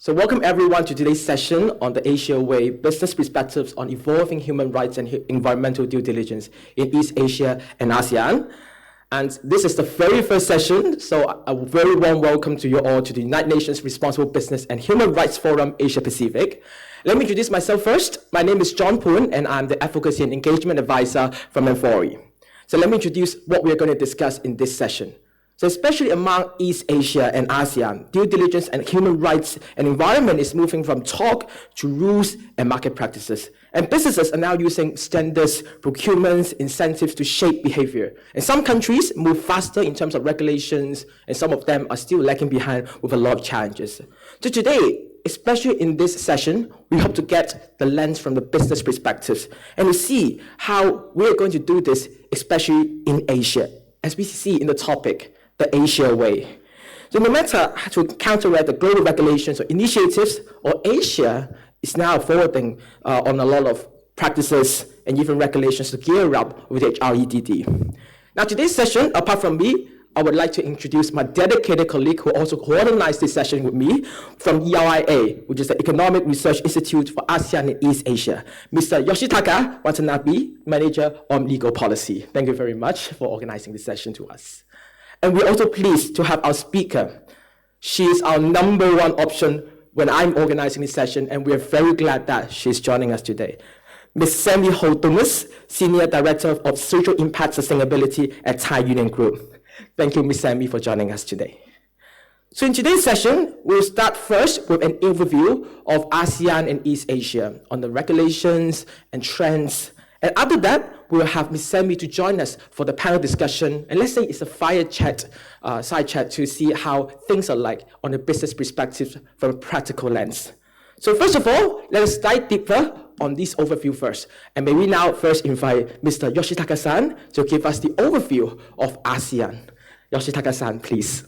So welcome everyone to today's session on the Asia Way, Business Perspectives on Evolving Human Rights and Environmental Due Diligence in East Asia and ASEAN. And this is the very first session, so a very warm welcome to you all to the United Nations Responsible Business and Human Rights Forum Asia Pacific. Let me introduce myself first. My name is John Poon, and I'm the Advocacy and Engagement Advisor from amfori. So let me introduce what we're going to discuss in this session. So especially among East Asia and ASEAN, due diligence and human rights and environment is moving from talk to rules and market practices. And businesses are now using standards, procurements, incentives to shape behavior. And some countries move faster in terms of regulations, and some of them are still lagging behind with a lot of challenges. So today, especially in this session, we hope to get the lens from the business perspectives and to see how we're going to do this, especially in Asia, as we see in the topic, the Asia Way. So no matter how to counteract the global regulations or initiatives, or Asia is now forwarding on a lot of practices and even regulations to gear up with HREDD. Now today's session, apart from me, I would like to introduce my dedicated colleague who also coordinates this session with me from ERIA, which is the Economic Research Institute for ASEAN and East Asia, Mr. Yoshitaka Watanabe, Manager on Legal Policy. Thank you very much for organizing this session to us. And we're also pleased to have our speaker. She is our number one option when I'm organizing this session, and we're very glad that she's joining us today. Ms. Sammy Ho Thomas, Senior Director of Social Impact Sustainability at Thai Union Group. Thank you, Ms. Sammy, for joining us today. So in today's session, we'll start first with an overview of ASEAN and East Asia on the regulations and trends. And after that, we'll have Ms. Sammy to join us for the panel discussion. And let's say it's a side chat to see how things are like on a business perspective from a practical lens. So first of all, let us dive deeper on this overview first. And may we now first invite Mr. Yoshitaka-san to give us the overview of ASEAN. Yoshitaka-san, please.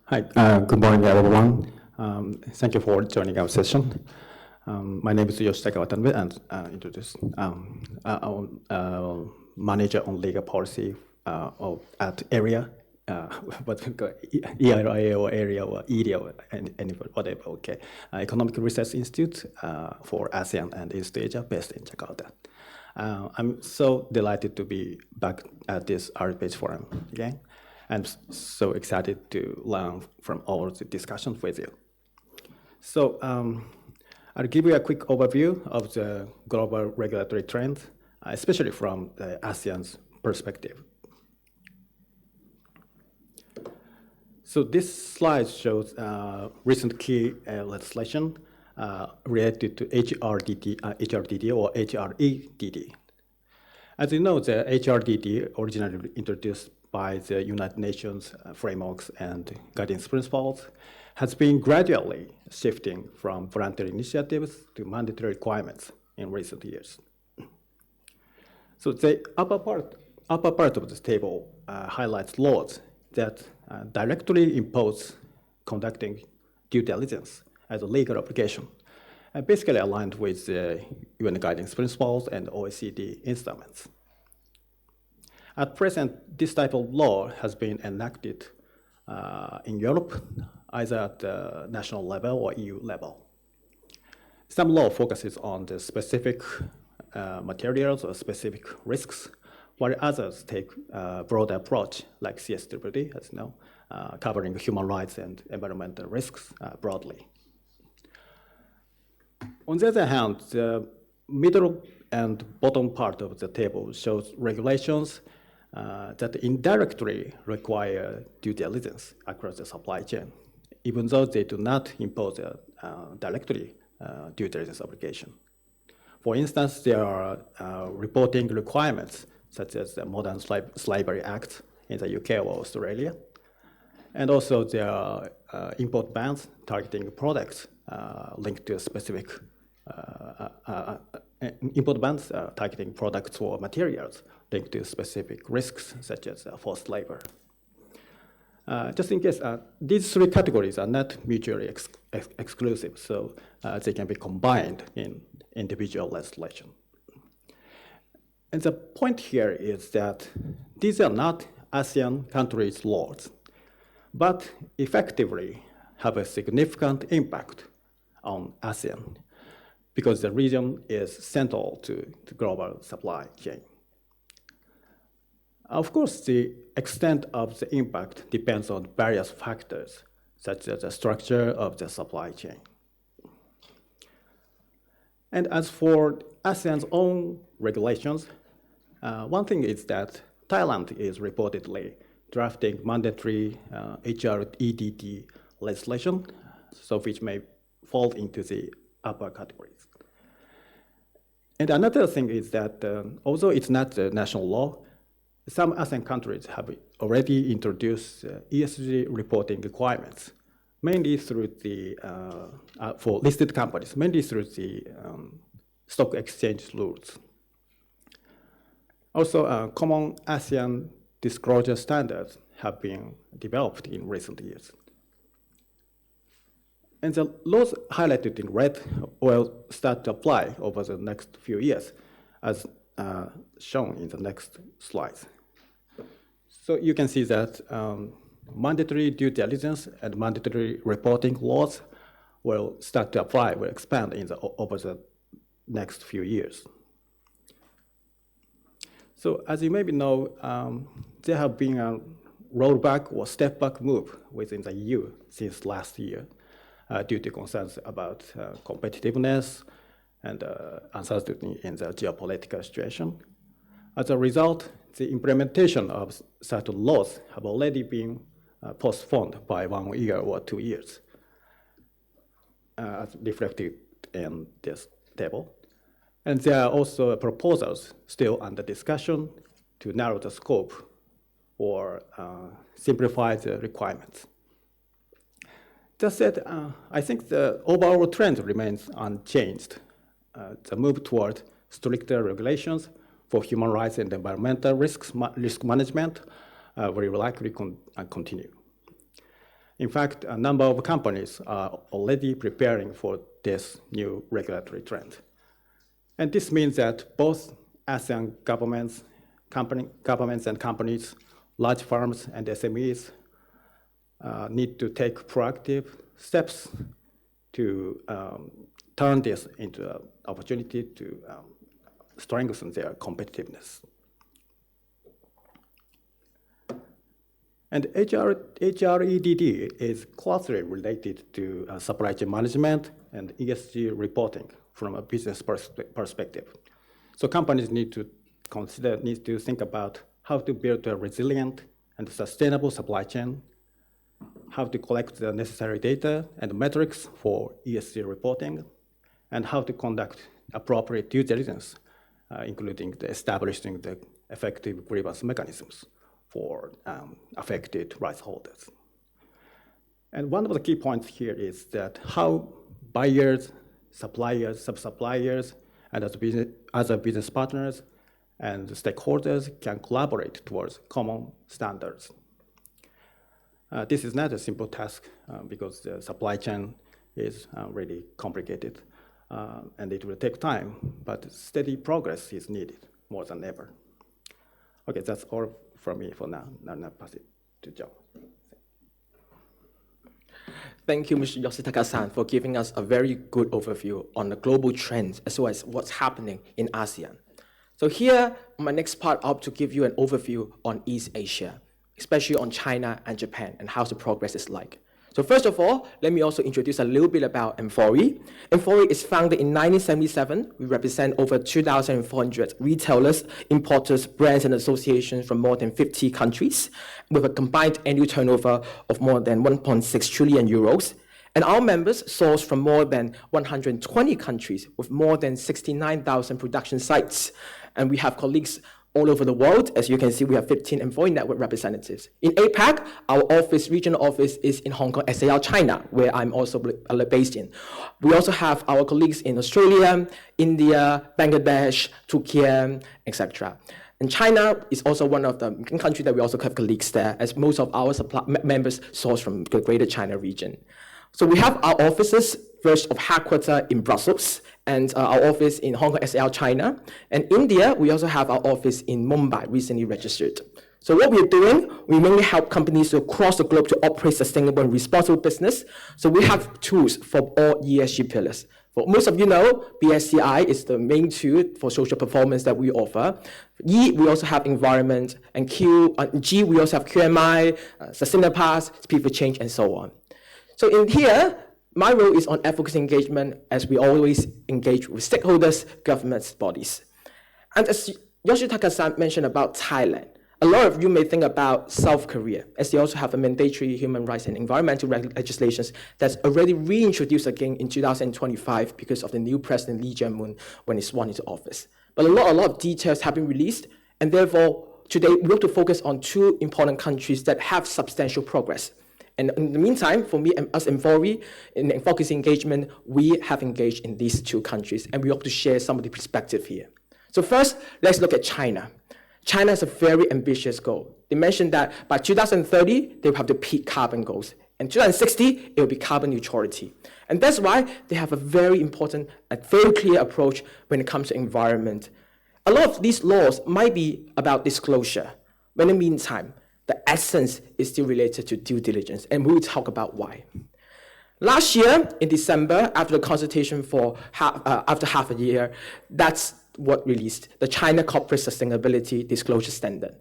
Hi, good morning, everyone. Thank you for joining our session. My name is Yoshitaka Watanabe, and introduce our manager on legal policy at ERIA, what we call ERIA or ERIA or ERIA or any whatever. Okay, Economic Research Institute for ASEAN and East Asia, based in Jakarta. I'm so delighted to be back at this RPH forum again. I'm so excited to learn from all the discussions with you. So. I'll give you a quick overview of the global regulatory trends, especially from the ASEAN's perspective. So this slide shows recent key legislation related to HRDD or HREDD. As you know, the HRDD, originally introduced by the United Nations frameworks and guidance principles, has been gradually shifting from voluntary initiatives to mandatory requirements in recent years. So the upper part of this table highlights laws that directly impose conducting due diligence as a legal obligation, basically aligned with the UN guidance principles and OECD instruments. At present, this type of law has been enacted in Europe, either at the national level or EU level. Some law focuses on the specific materials or specific risks, while others take a broader approach, like CSWD, as you know, covering human rights and environmental risks broadly. On the other hand, the middle and bottom part of the table shows regulations that indirectly require due diligence across the supply chain, even though they do not impose a directly due diligence obligation. For instance, there are reporting requirements, such as the Modern Slavery Act in the UK or Australia. And also there are import bans targeting products linked to a specific import bans targeting products or materials linked to specific risks, such as forced labor. Just in case, these three categories are not mutually exclusive, so they can be combined in individual legislation. And the point here is that these are not ASEAN countries' laws, but effectively have a significant impact on ASEAN because the region is central to the global supply chain. Of course, the extent of the impact depends on various factors, such as the structure of the supply chain. And as for ASEAN's own regulations, one thing is that Thailand is reportedly drafting mandatory HREDD legislation, so which may fall into the upper categories. And another thing is that although it's not a national law, some ASEAN countries have already introduced ESG reporting requirements, mainly through the, for listed companies, mainly through the stock exchange rules. Also, common ASEAN disclosure standards have been developed in recent years. And the laws highlighted in red will start to apply over the next few years, as shown in the next slides. So you can see that mandatory due diligence and mandatory reporting laws will start to apply, will expand over the next few years. So as you maybe know, there have been a rollback or step back move within the EU since last year due to concerns about competitiveness and uncertainty in the geopolitical situation. As a result, the implementation of certain laws have already been postponed by 1 year or 2 years, as reflected in this table. And there are also proposals still under discussion to narrow the scope or simplify the requirements. That said, I think the overall trend remains unchanged. The move toward stricter regulations for human rights and environmental risk management will likely continue. In fact, a number of companies are already preparing for this new regulatory trend. And this means that both ASEAN governments and companies, large firms and SMEs need to take proactive steps to turn this into an opportunity to strengthen their competitiveness. And HREDD is closely related to supply chain management and ESG reporting from a business perspective. So companies need to think about how to build a resilient and sustainable supply chain, how to collect the necessary data and metrics for ESG reporting, and how to conduct appropriate due diligence, including establishing the effective grievance mechanisms for affected rights holders. And one of the key points here is that how buyers, suppliers, sub-suppliers, and other business partners and stakeholders can collaborate towards common standards. This is not a simple task because the supply chain is really complicated and it will take time, but steady progress is needed more than ever. Okay, that's all from me for now. Now pass it to Joe. Thank you, Mr. Yoshitaka-san, for giving us a very good overview on the global trends as well as what's happening in ASEAN. So here, my next part, I hope to give you an overview on East Asia, especially on China and Japan, and how the progress is like. So first of all, let me also introduce a little bit about amfori. Amfori is founded in 1977. We represent over 2,400 retailers, importers, brands, and associations from more than 50 countries, with a combined annual turnover of more than 1.6 trillion euros. And our members source from more than 120 countries with more than 69,000 production sites. And we have colleagues all over the world. As you can see, we have 15 amfori network representatives. In APAC, our regional office is in Hong Kong, SAR, China, where I'm also based in. We also have our colleagues in Australia, India, Bangladesh, Turkey, etc. And China is also one of the countries that we also have colleagues there, as most of our members source from the Greater China region. So we have our offices, first of headquarters in Brussels, and our office in Hong Kong, SAR, China. And India, we also have our office in Mumbai, recently registered. So what we're doing, we mainly help companies across the globe to operate sustainable and responsible business. So we have tools for all ESG pillars. For most of you know, BSCI is the main tool for social performance that we offer. E, we also have environment, and G, we also have QMI, sustainable paths, speed for change, and so on. So in here, my role is on advocacy engagement, as we always engage with stakeholders, governments, bodies. And as Yoshitaka-san mentioned about Thailand, a lot of you may think about South Korea, as they also have a mandatory human rights and environmental legislations that's already reintroduced again in 2025 because of the new president Lee Jae-myung when he sworn into office. But a lot of details have been released, and therefore today we want to focus on two important countries that have substantial progress. And in the meantime, for me and us amfori, in advocacy engagement, we have engaged in these two countries, and we hope to share some of the perspective here. So first, let's look at China. China has a very ambitious goal. They mentioned that by 2030, they will have the peak carbon goals. In 2060, it will be carbon neutrality. And that's why they have a very important, a very clear approach when it comes to environment. A lot of these laws might be about disclosure, but in the meantime, the essence is still related to due diligence, and we will talk about why. Last year, in December, after the consultation for after half a year, that's what released, the China Corporate Sustainability Disclosure Standard.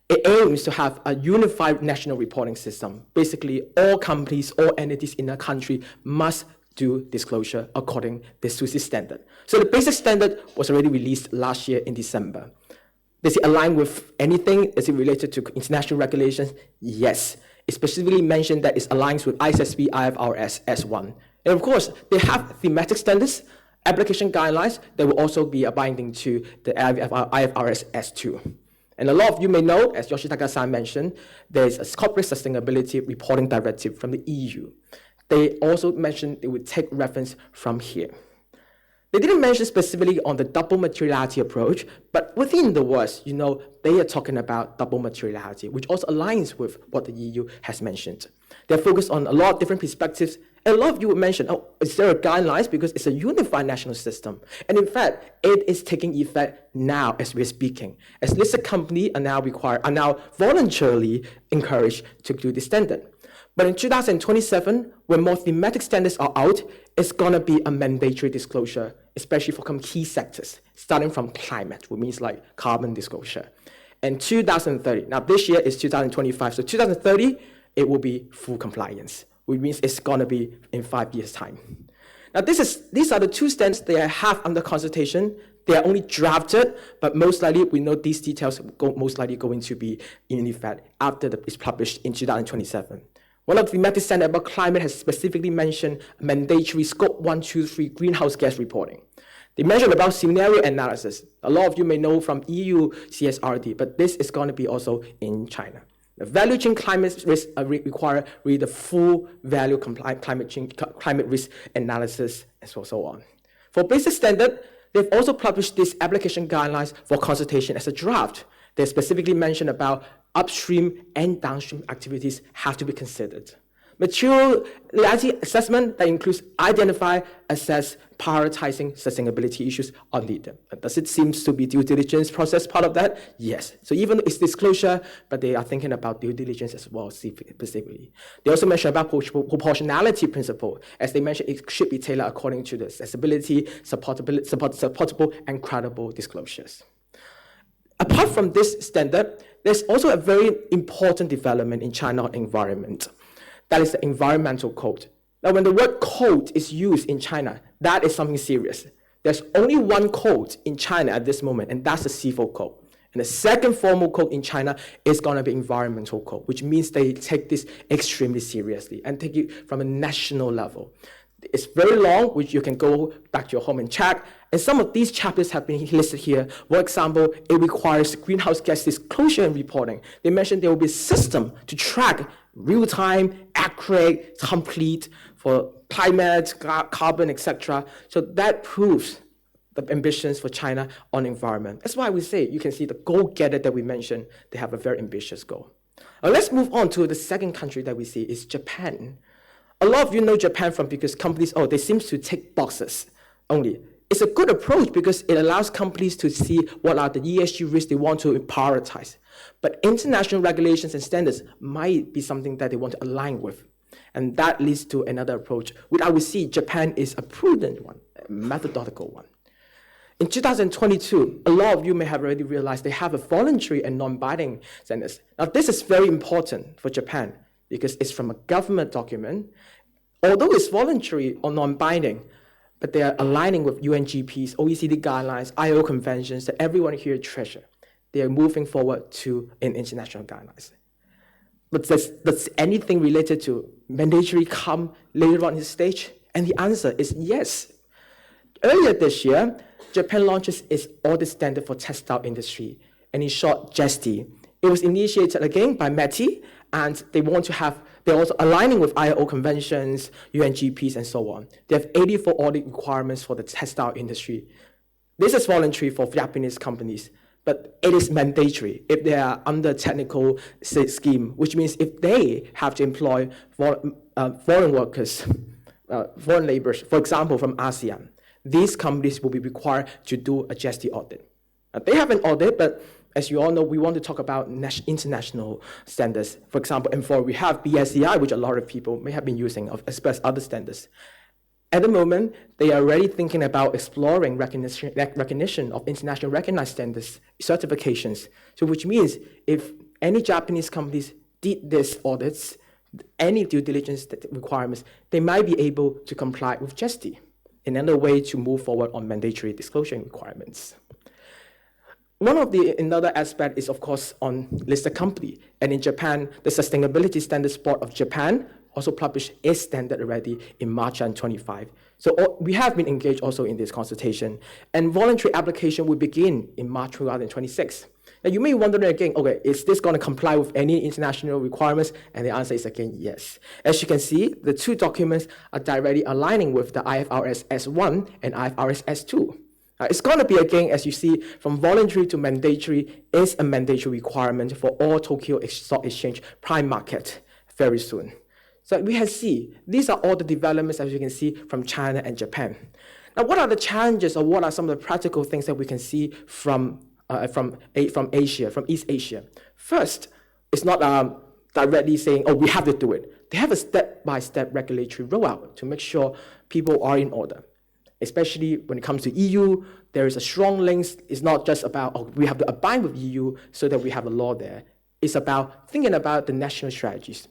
It aims to have a unified national reporting system. Basically, all companies, all entities in a country must do disclosure according to this standard. So the basic standard was already released last year in December. Does it align with anything? Is it related to international regulations? Yes. It specifically mentioned that it aligns with ISSB IFRS S1. And of course, they have thematic standards, application guidelines that will also be binding to the IFRS S2. And a lot of you may know, as Yoshitaka-san mentioned, there's a corporate sustainability reporting directive from the EU. They also mentioned they would take reference from here. They didn't mention specifically on the double materiality approach, but within the words, they are talking about double materiality, which also aligns with what the EU has mentioned. They're focused on a lot of different perspectives, and a lot of you would mention, is there a guidelines? Because it's a unified national system. And in fact, it is taking effect now as we're speaking, as listed companies are now voluntarily encouraged to do this standard. But in 2027, when more thematic standards are out, it's going to be a mandatory disclosure, especially for some key sectors, starting from climate, which means like carbon disclosure. And 2030, now this year is 2025, so 2030, it will be full compliance, which means it's going to be in 5 years' time. Now these are the two standards they have under consultation. They are only drafted, but most likely we know these details most likely going to be in effect after it's published in 2027. One of the thematic standards about climate has specifically mentioned mandatory Scope 1, 2, 3 greenhouse gas reporting. They mentioned about scenario analysis. A lot of you may know from EU CSRD, but this is going to be also in China. The value chain climate risk require really the full value climate risk analysis and so on. For basic standard, they've also published these application guidelines for consultation as a draft. They specifically mention about upstream and downstream activities have to be considered. Materiality assessment that includes identify, assess, prioritizing sustainability issues are needed. Does it seem to be due diligence process part of that? Yes. So even though it's disclosure, but they are thinking about due diligence as well, specifically. They also mention about proportionality principle. As they mentioned, it should be tailored according to the accessibility, supportable, and credible disclosures. Apart from this standard, there's also a very important development in China on environment. That is the environmental code. Now, when the word code is used in China, that is something serious. There's only one code in China at this moment, and that's the CIFO code. And the second formal code in China is going to be environmental code, which means they take this extremely seriously and take it from a national level. It's very long, which you can go back to your home and check. And some of these chapters have been listed here. For example, it requires greenhouse gas disclosure and reporting. They mentioned there will be a system to track real-time, accurate, complete for climate, carbon, etc. So that proves the ambitions for China on environment. That's why we say, you can see the goal-getter that we mentioned, they have a very ambitious goal. Now let's move on to the second country that we see is Japan. A lot of you know Japan from because companies, they seem to tick boxes only. it's a good approach because it allows companies to see what are the ESG risks they want to prioritize. But international regulations and standards might be something that they want to align with. And that leads to another approach, which I would see Japan is a prudent one, a methodological one. In 2022, a lot of you may have already realized they have a voluntary and non-binding standards. Now, this is very important for Japan because it's from a government document. Although it's voluntary or non-binding, but they are aligning with UNGPs, OECD guidelines, ILO conventions that everyone here treasure. They are moving forward to an international guidelines. But does anything related to mandatory come later on in the stage? And the answer is yes. Earlier this year, Japan launches its audit standard for textile industry, and in short, JESTI. It was initiated again by METI, and they're also aligning with ILO conventions, UNGPs, and so on. They have 84 audit requirements for the textile industry. This is voluntary for Japanese companies, but it is mandatory if they are under technical scheme, which means if they have to employ foreign workers, foreign laborers, for example, from ASEAN, these companies will be required to do a JESTI audit. They have an audit, but as you all know, we want to talk about international standards. For example, amfori, we have BSEI, which a lot of people may have been using, as well as other standards. At the moment, they are already thinking about exploring recognition of international recognized standards, certifications. So which means if any Japanese companies did these audits, any due diligence requirements, they might be able to comply with JESTI. Another way to move forward on mandatory disclosure requirements. Another aspect is, of course, on listed company. And in Japan, the Sustainability Standards Board of Japan also published its standard already in March 2025. So we have been engaged also in this consultation. And voluntary application will begin in March 2026. Now, you may wonder again, okay, is this going to comply with any international requirements? And the answer is again, yes. As you can see, the two documents are directly aligning with the IFRS S1 and IFRS S2. It's going to be, again, as you see, from voluntary to mandatory is a mandatory requirement for all Tokyo Stock Exchange prime market very soon. So we have seen, these are all the developments, as you can see, from China and Japan. Now, what are the challenges or what are some of the practical things that we can see from Asia, from East Asia? First, it's not directly saying, oh, we have to do it. They have a step-by-step regulatory rollout to make sure people are in order. Especially when it comes to EU, there is a strong link. It's not just about, oh, we have to abide with EU so that we have a law there. It's about thinking about the national strategies.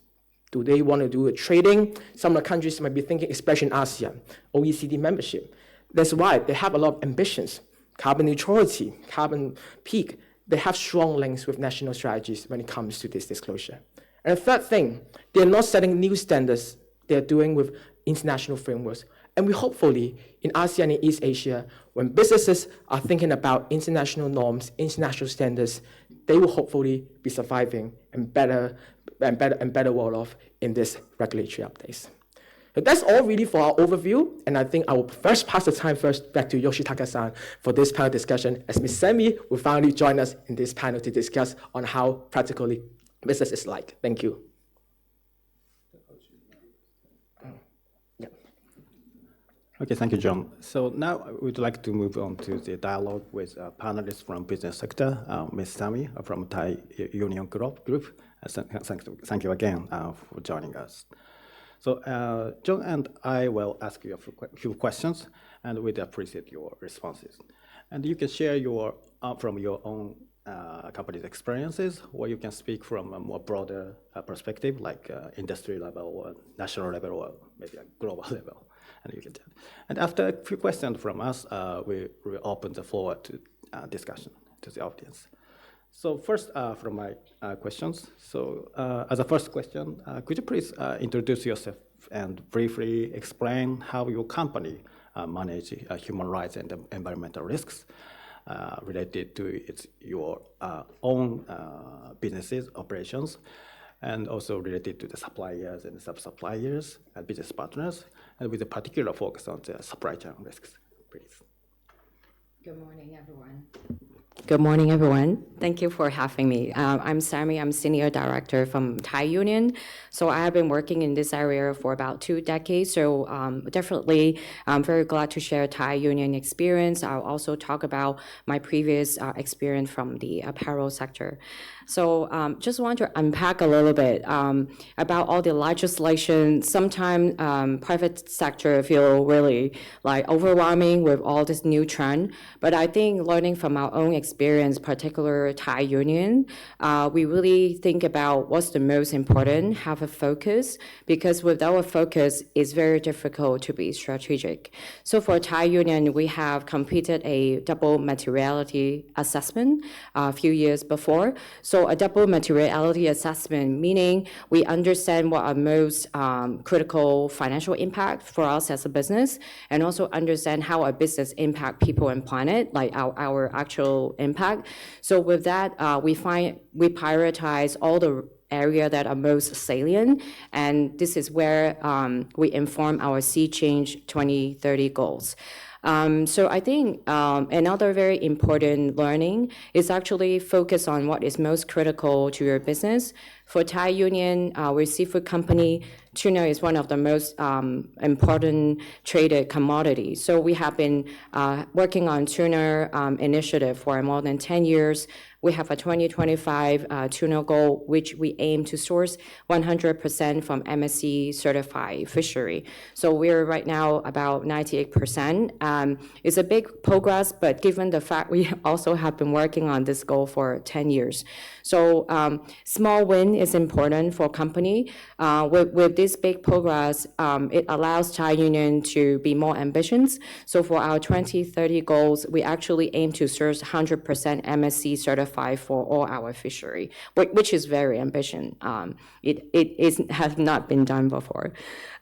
Do they want to do a trading? Some of the countries might be thinking, especially in ASEAN, OECD membership. That's why they have a lot of ambitions. Carbon neutrality, carbon peak, they have strong links with national strategies when it comes to this disclosure. And the third thing, they're not setting new standards, they're doing with international frameworks. And we hopefully, in ASEAN and East Asia, when businesses are thinking about international norms, international standards, they will hopefully be surviving and better well off in this regulatory updates. So that's all really for our overview, and I think I will first pass the time back to Yoshitaka-san for this panel discussion, as Ms. Semi will finally join us in this panel to discuss on how practically business is like. Thank you. Okay, thank you, John. So now we'd like to move on to the dialogue with panelists from business sector, Ms. Sami from Thai Union Group. Thank you again for joining us. So John and I will ask you a few questions, and we'd appreciate your responses. And you can share from your own company's experiences, or you can speak from a more broader perspective, like industry level or national level or maybe a global level. And you can tell. And after a few questions from us, we open the floor to discussion to the audience. So first, from my questions. So as a first question, could you please introduce yourself and briefly explain how your company manage human rights and environmental risks related to your own businesses, operations, and also related to the suppliers and sub-suppliers and business partners, and with a particular focus on the supply chain risks, please. Good morning, everyone. Good morning, everyone. Thank you for having me. I'm Sammy. I'm Senior Director from Thai Union. So I have been working in this area for about 2 decades. So definitely, I'm very glad to share Thai Union experience. I'll also talk about my previous experience from the apparel sector. So just want to unpack a little bit about all the legislation. Sometimes private sector feel really like overwhelming with all this new trend. But I think learning from our own experience, particular Thai Union, we really think about what's the most important, have a focus, because without a focus, it's very difficult to be strategic. So for Thai Union, we have completed a double materiality assessment a few years before. So a double materiality assessment, meaning we understand what are most critical financial impact for us as a business, and also understand how a business impact people and planet, like our actual impact. So with that, we prioritize all the area that are most salient, and this is where we inform our Sea Change 2030 goals. So I think another very important learning is actually focus on what is most critical to your business. For Thai Union, we're a seafood company. Tuna is one of the most important traded commodities. So we have been working on tuna initiative for more than 10 years. We have a 2025 tuna goal, which we aim to source 100% from MSC certified fishery. So we're right now about 98%. It's a big progress, but given the fact we also have been working on this goal for 10 years. So small win is important for company. With this big progress, it allows Thai Union to be more ambitious. So for our 2030 goals, we actually aim to source 100% MSC certified for all our fishery, which is very ambitious. It has not been done before.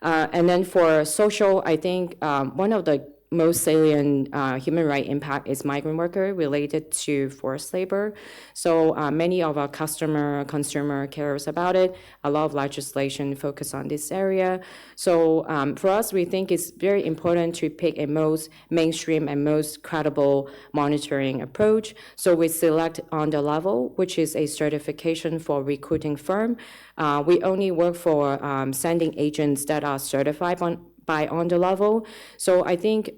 And then for social, I think one of the most salient human right impact is migrant worker related to forced labor. So many of our consumer cares about it. A lot of legislation focus on this area. So for us, we think it's very important to pick a most mainstream and most credible monitoring approach. So we select on the level, which is a certification for recruiting firm. We only work for sending agents that are certified on the level. So I think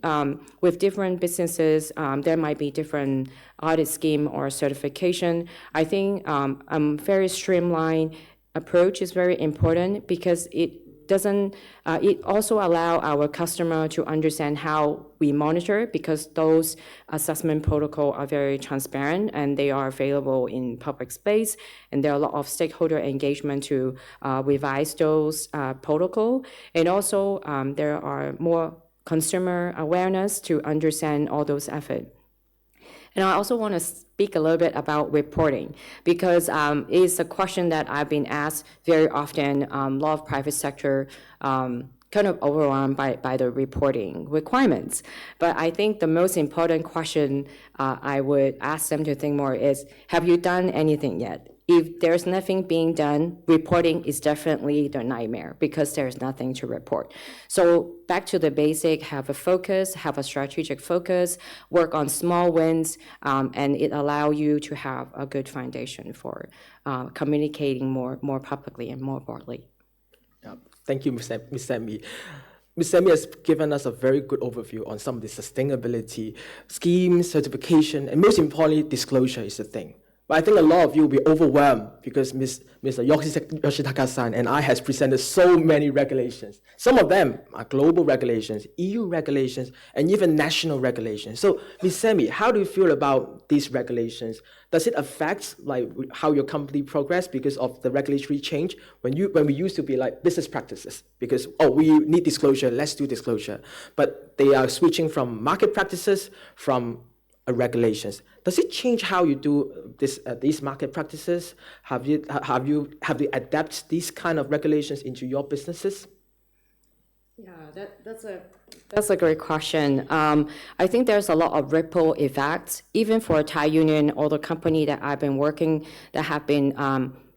with different businesses, there might be different audit scheme or certification. I think very streamlined approach is very important because it also allow our customer to understand how we monitor, because those assessment protocol are very transparent and they are available in public space, and there are a lot of stakeholder engagement to revise those protocol, and also there are more consumer awareness to understand all those efforts. And I also want to speak a little bit about reporting, because it's a question that I've been asked very often. A lot of private sector kind of overwhelmed by the reporting requirements. But I think the most important question I would ask them to think more is, have you done anything yet? If there's nothing being done, reporting is definitely the nightmare because there's nothing to report. So back to the basic, have a focus, have a strategic focus, work on small wins, and it allows you to have a good foundation for communicating more publicly and more broadly. Yeah. Thank you, Ms. Sammy. Ms. Sammy has given us a very good overview on some of the sustainability schemes, certification, and most importantly, disclosure is the thing. But I think a lot of you will be overwhelmed because Mr. Yoshitaka-san and I has presented so many regulations. Some of them are global regulations, EU regulations, and even national regulations. So, Ms. Sammy, how do you feel about these regulations? Does it affect how your company progress because of the regulatory change? When we used to be like business practices, because we need disclosure, let's do disclosure. But they are switching from market practices, from regulations. Does it change how you do these market practices? Have you adapt these kind of regulations into your businesses? Yeah, that's a great question. I think there's a lot of ripple effects, even for Thai Union or the company that I've been working that have been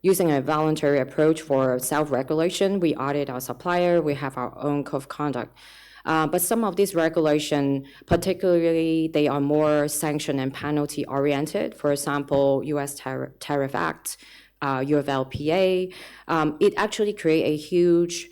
using a voluntary approach for self-regulation. We audit our supplier. We have our own code of conduct. But some of these regulation, particularly, they are more sanction and penalty oriented. For example, U.S. Tariff Act, UFLPA, it actually create a huge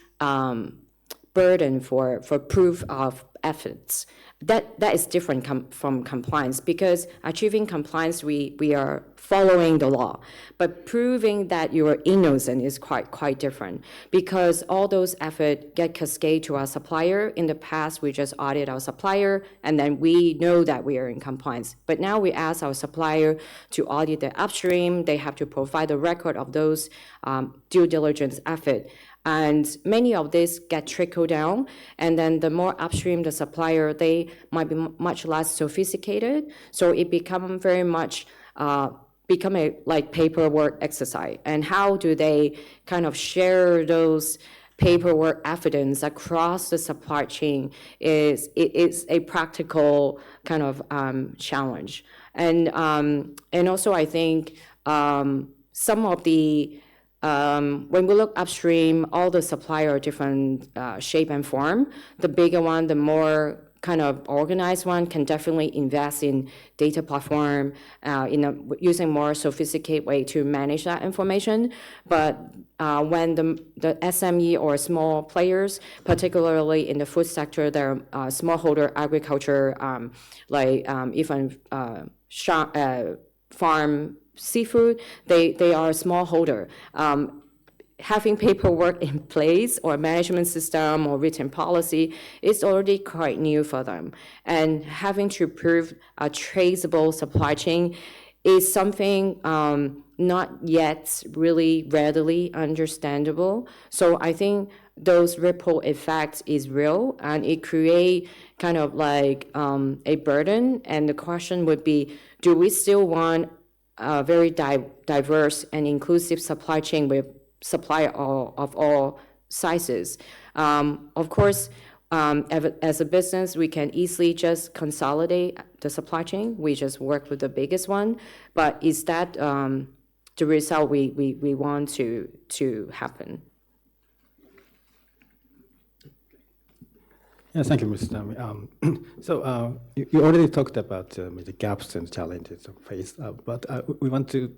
burden for proof of efforts. That is different from compliance, because achieving compliance, we are following the law, but proving that you are innocent is quite different, because all those efforts get cascade to our supplier. In the past, we just audit our supplier, and then we know that we are in compliance. But now we ask our supplier to audit the upstream. They have to provide the record of those due diligence effort. And many of these get trickled down, and then the more upstream the supplier, they might be much less sophisticated, so it become very much become a like paperwork exercise. And how do they kind of share those paperwork evidence across the supply chain is a practical kind of challenge. And also I think some of the when we look upstream, all the suppliers are different shape and form. The bigger one, the more kind of organized one, can definitely invest in data platform, using more sophisticated way to manage that information. But when the SME or small players, particularly in the food sector, they're smallholder agriculture, even farm seafood, they are a smallholder. Having paperwork in place or management system or written policy is already quite new for them. And having to prove a traceable supply chain is something not yet really readily understandable. So I think those ripple effects is real, and it create kind of like a burden. And the question would be, do we still want a very diverse and inclusive supply chain with supply of all sizes? Of course, as a business, we can easily just consolidate the supply chain. We just work with the biggest one. But is that the result we want to happen? Yeah, thank you, Mr. Tami. So you already talked about the gaps and challenges faced, but we want to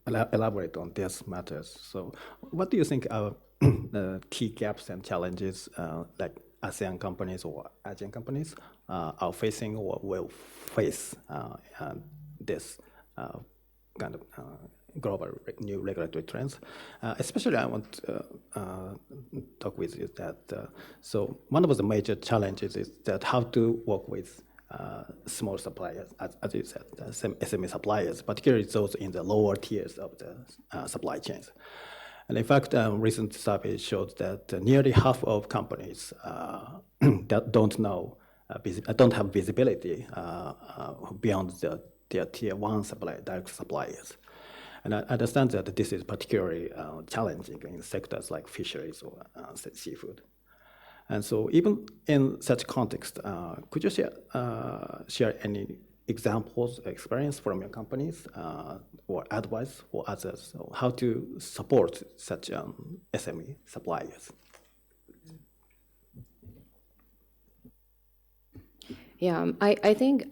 elaborate on these matters. So what do you think are the key gaps and challenges like ASEAN companies or Asian companies are facing or will face this kind of global new regulatory trends? Especially I want to talk with you that, so one of the major challenges is that how to work with small suppliers, as you said, SME suppliers, particularly those in the lower tiers of the supply chains. And in fact, recent survey showed that nearly half of companies that don't have visibility beyond their tier one direct suppliers. And I understand that this is particularly challenging in sectors like fisheries or seafood. And so even in such context, could you share any examples, experience from your companies or advice for others on how to support such SME suppliers? Yeah, I think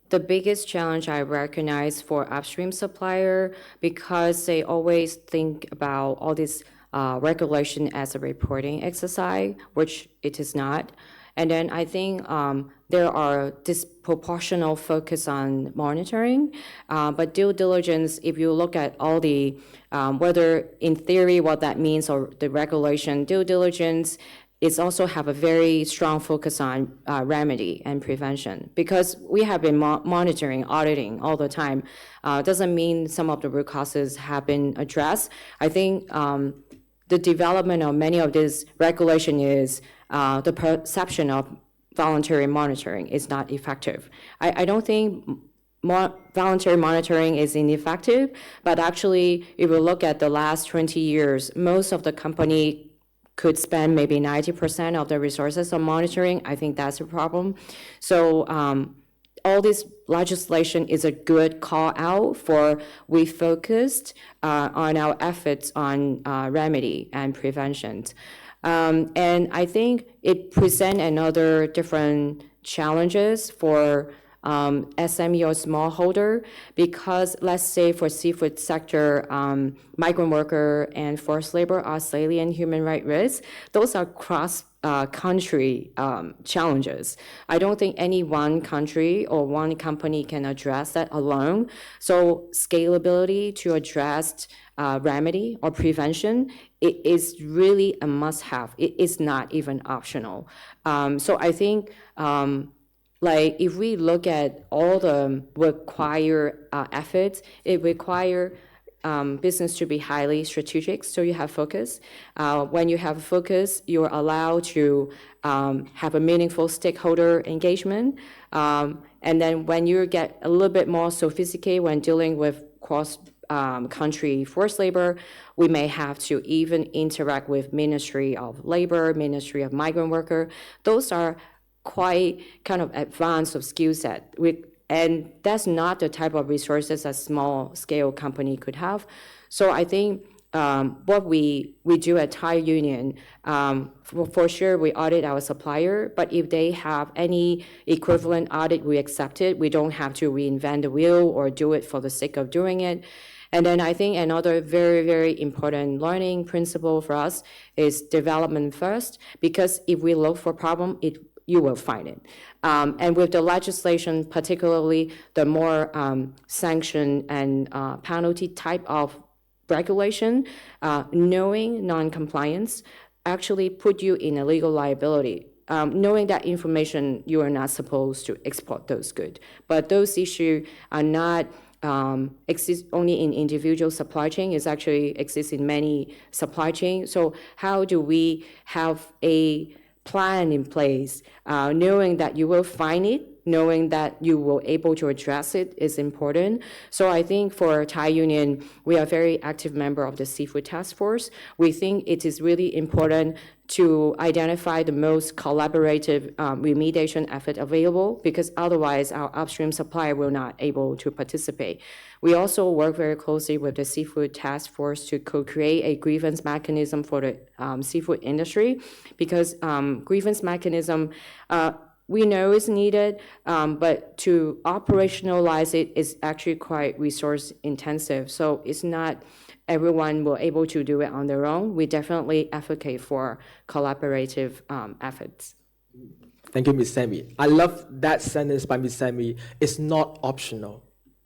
the biggest challenge I recognize for upstream supplier, because they always think about all this regulation as a reporting exercise, which it is not. And then I think there are disproportional focus on monitoring, but due diligence, if you look at all the, whether in theory what that means or the regulation, due diligence is also have a very strong focus on remedy and prevention, because we have been monitoring, auditing all the time. Doesn't mean some of the root causes have been addressed. I think the development of many of this regulation is the perception of voluntary monitoring is not effective. I don't think voluntary monitoring is ineffective, but actually, if you look at the last 20 years, most of the company could spend maybe 90% of the resources on monitoring. I think that's a problem. So all this legislation is a good call out for we focused on our efforts on remedy and prevention. And I think it presents another different challenges for SME or smallholder, because let's say for seafood sector, migrant worker and forced labor are salient human rights risks. Those are cross country challenges. I don't think any one country or one company can address that alone. So scalability to address remedy or prevention, it is really a must-have. It is not even optional. So I think like if we look at all the required efforts, it requires business to be highly strategic, so you have focus. When you have focus, you're allowed to have a meaningful stakeholder engagement. And then when you get a little bit more sophisticated when dealing with country forced labor, we may have to even interact with Ministry of Labor, Ministry of Migrant Worker. Those are quite kind of advanced of skill set. And that's not the type of resources a small scale company could have. So I think what we do at Thai Union, for sure we audit our supplier, but if they have any equivalent audit, we accept it. We don't have to reinvent the wheel or do it for the sake of doing it. And then I think another very, very important learning principle for us is development first, because if we look for problem, you will find it. And with the legislation, particularly the more sanction and penalty type of regulation, knowing non-compliance actually put you in a legal liability. Knowing that information, you are not supposed to export those goods. But those issues are not exist only in individual supply chain, it actually exists in many supply chains. So how do we have a plan in place, knowing that you will find it, knowing that you will able to address it is important. So I think for Thai Union, we are a very active member of the Seafood Task Force. We think it is really important to identify the most collaborative remediation effort available, because otherwise our upstream supplier will not able to participate. We also work very closely with the Seafood Task Force to co-create a grievance mechanism for the seafood industry, because grievance mechanism, we know is needed, but to operationalize it is actually quite resource intensive. So it's not everyone will able to do it on their own. We definitely advocate for collaborative efforts. Thank you, Ms. Sammy. I love that sentence by Ms. Sammy. It's not optional.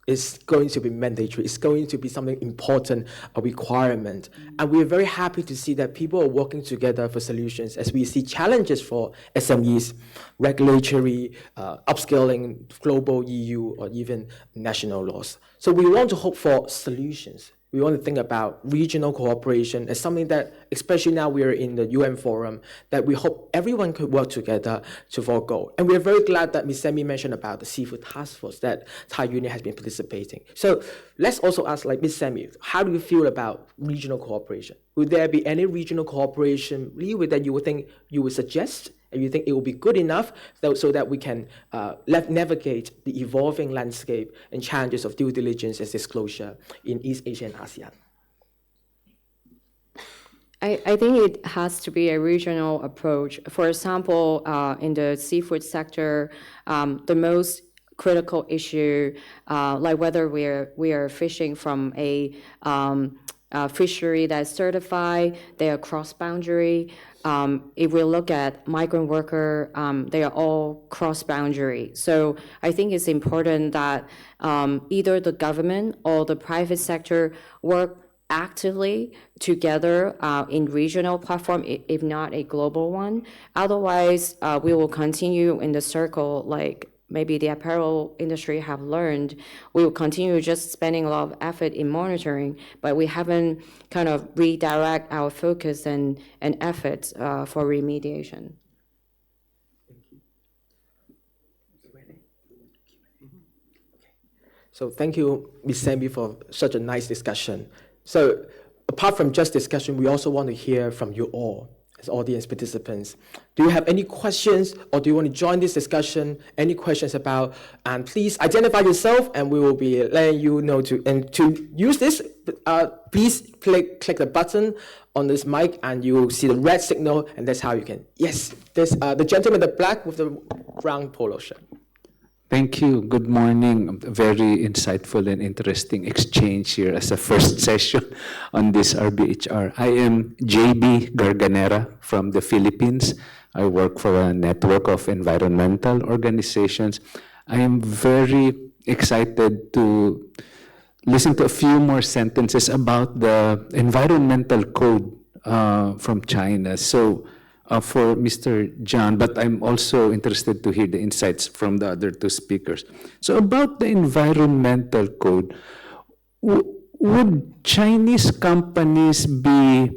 It's going to be mandatory. It's going to be something important, a requirement. And we're very happy to see that people are working together for solutions as we see challenges for SMEs, regulatory, upscaling, global EU, or even national laws. So we want to hope for solutions. We want to think about regional cooperation as something that, especially now we are in the UN forum, that we hope everyone could work together to forego. And we are very glad that Ms. Semi mentioned about the Seafood Task Force that Thai Union has been participating. So let's also ask, like Ms. Semi, how do you feel about regional cooperation? Would there be any regional cooperation really that you would think you would suggest? And you think it will be good enough so that we can navigate the evolving landscape and challenges of due diligence and disclosure in East Asia and ASEAN? I think it has to be a regional approach. For example, in the seafood sector, the most critical issue, like whether we are fishing from a fishery that's certified, they are cross-boundary. If we look at migrant worker, they are all cross-boundary. So I think it's important that either the government or the private sector work actively together in regional platform, if not a global one. Otherwise, we will continue in the circle like maybe the apparel industry have learned. We will continue just spending a lot of effort in monitoring, but we haven't kind of redirect our focus and efforts for remediation. So thank you, Ms. Sambi, for such a nice discussion. So apart from just discussion, we also want to hear from you all. as audience participants. Do you have any questions, or do you want to join this discussion? Any questions about, and please identify yourself, and we will be letting you know to use this. Please click the button on this mic, and you will see the red signal, and that's how you can. Yes, there's the gentleman in the black with the brown polo shirt. Thank you. Good morning. Very insightful and interesting exchange here as a first session on this RBHR. I am JB Garganera from the Philippines. I work for a network of environmental organizations. I am very excited to listen to a few more sentences about the environmental code from China. So, for Mr. John, but I'm also interested to hear the insights from the other two speakers. So about the environmental code, would Chinese companies be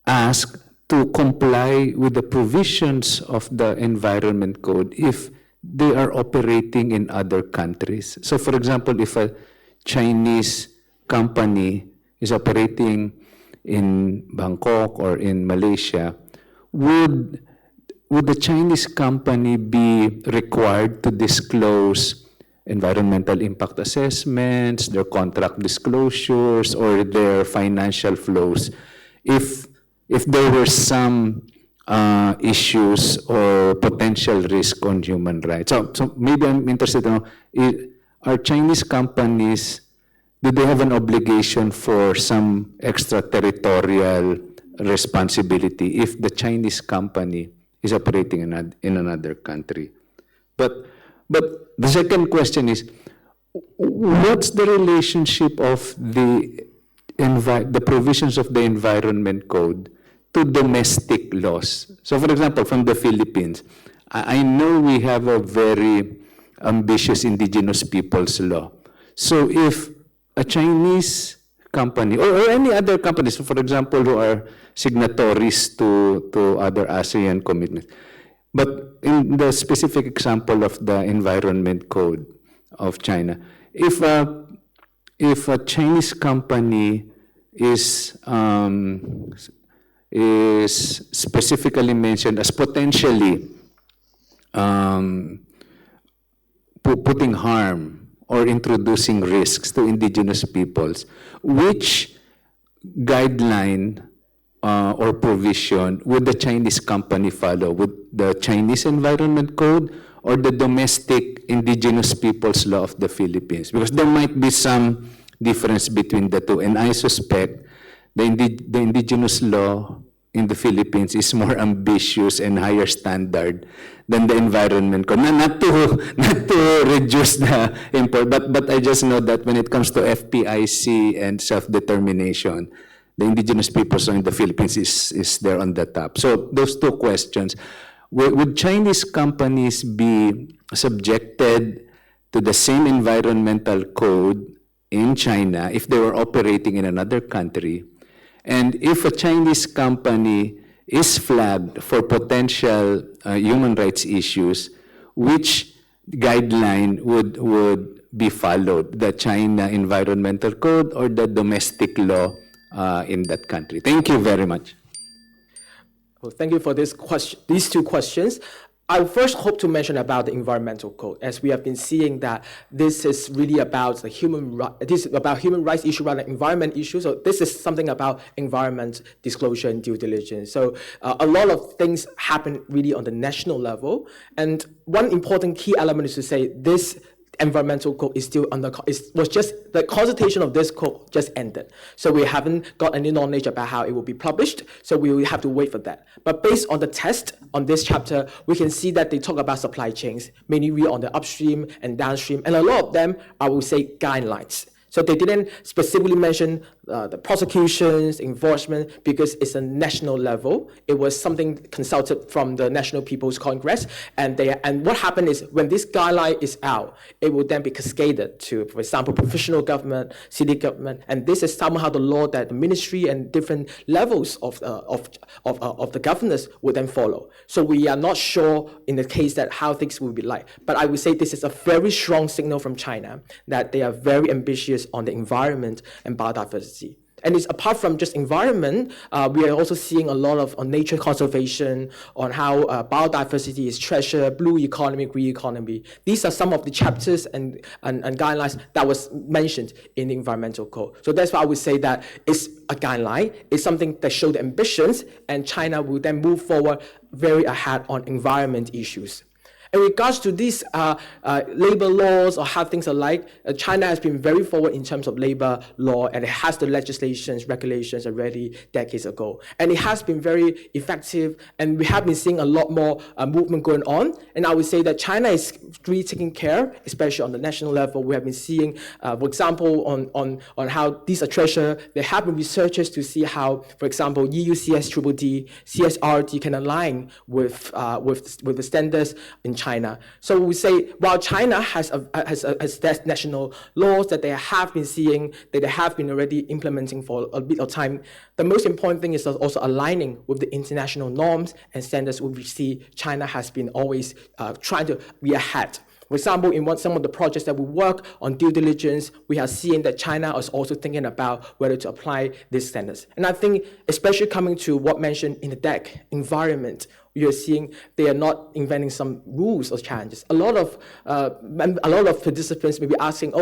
asked to comply with the provisions of the environment code if they are operating in other countries? So for example, if a Chinese company is operating in Bangkok or in Malaysia, would the Chinese company be required to disclose environmental impact assessments, their contract disclosures, or their financial flows if there were some issues or potential risk on human rights? So maybe I'm interested to know, are Chinese companies, do they have an obligation for some extraterritorial responsibility if the Chinese company is operating in another country? But the second question is, what's the relationship of the provisions of the Environment Code to domestic laws? So for example, from the Philippines, I know we have a very ambitious indigenous peoples law. So if a Chinese company or any other companies, for example, who are signatories to other ASEAN commitments, but in the specific example of the Environment Code of China, if a Chinese company is specifically mentioned as potentially putting harm or introducing risks to indigenous peoples, which guideline or provision would the Chinese company follow? Would the Chinese Environment Code or the domestic indigenous peoples law of the Philippines? Because there might be some difference between the two, and I suspect the indigenous law in the Philippines is more ambitious and higher standard than the Environment Code. Not to reduce the import, but I just know that when it comes to FPIC and self-determination, the indigenous peoples in the Philippines is there on the top. So those two questions. Would Chinese companies be subjected to the same environmental code in China if they were operating in another country? And if a Chinese company is flagged for potential human rights issues, which guideline would be followed? The China Environmental Code or the domestic law in that country? Thank you very much. Well, thank you for these two questions. I first hope to mention about the environmental code, as we have been seeing that this is really about the human rights issue rather than environment issue. So this is something about environment disclosure and due diligence. So a lot of things happen really on the national level. And one important key element is to say this environmental code is still the consultation of this code just ended. So we haven't got any knowledge about how it will be published. So we will have to wait for that. But based on the test on this chapter, we can see that they talk about supply chains, mainly on the upstream and downstream. And a lot of them, I would say, guidelines. So they didn't specifically mention the prosecutions, enforcement, because it's a national level. It was something consulted from the National People's Congress. And what happened is when this guideline is out, it will then be cascaded to, for example, provincial government, city government. And this is somehow the law that the ministry and different levels of the governors would then follow. So we are not sure in the case that how things will be like. But I would say this is a very strong signal from China that they are very ambitious on the environment and biodiversity. And it's apart from just environment, we are also seeing a lot of on nature conservation, on how biodiversity is treasured, blue economy, green economy. These are some of the chapters and guidelines that was mentioned in the environmental code. So that's why I would say that it's a guideline, it's something that shows the ambitions, and China will then move forward very ahead on environment issues. In regards to these labor laws or how things are like, China has been very forward in terms of labor law, and it has the legislations, regulations already decades ago. And it has been very effective, and we have been seeing a lot more movement going on. And I would say that China is really taking care, especially on the national level. We have been seeing, for example, on how these are treasured. There have been researchers to see how, for example, EU CSDD, CSRD can align with the standards in China. So we say, while China has their national laws that they have been seeing, that they have been already implementing for a bit of time, the most important thing is also aligning with the international norms and standards which we see China has been always trying to be ahead. For example, in some of the projects that we work on due diligence, we are seeing that China is also thinking about whether to apply these standards. And I think, especially coming to what mentioned in the deck, environment, you're seeing they are not inventing some rules or challenges. A lot of participants may be asking,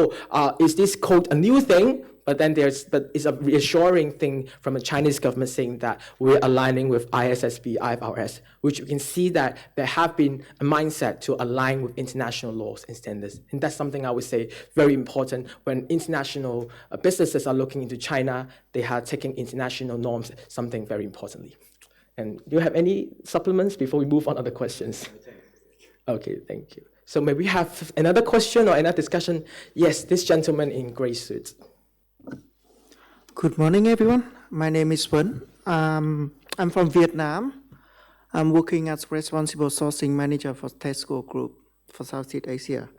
is this code a new thing? But then it's a reassuring thing from the Chinese government saying that we're aligning with ISSB, IFRS, which you can see that there have been a mindset to align with international laws and standards. And that's something I would say very important when international businesses are looking into China, they are taking international norms, something very importantly. And do you have any supplements before we move on to other questions? Okay, thank you. So may we have another question or another discussion? Yes, this gentleman in gray suit. Good morning, everyone. My name is Wen. I'm from Vietnam. I'm working as responsible sourcing manager for Tesco Group for Southeast Asia.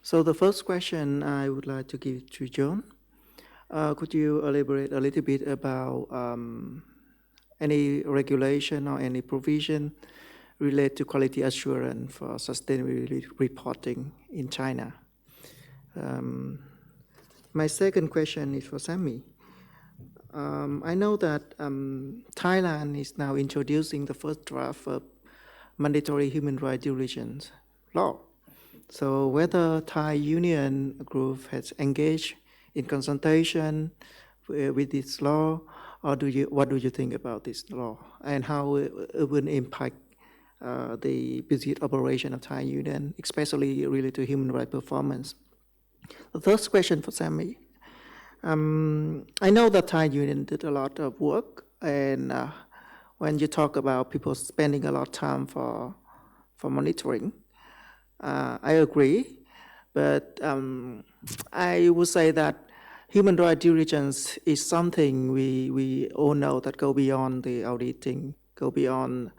So the first question I would like to give to John. Could you elaborate a little bit about any regulation or any provision related to quality assurance for sustainability reporting in China? My second question is for Sammy. I know that Thailand is now introducing the first draft of mandatory human rights diligence law. So whether Thai Union Group has engaged in consultation with this law, or what do you think about this law, and how it will impact the business operation of Thai Union, especially related to human rights performance? The first question for Sammy. I know that Thai Union did a lot of work, and when you talk about people spending a lot of time for monitoring, I agree, but I would say that human rights diligence is something we all know that go beyond the auditing, go beyond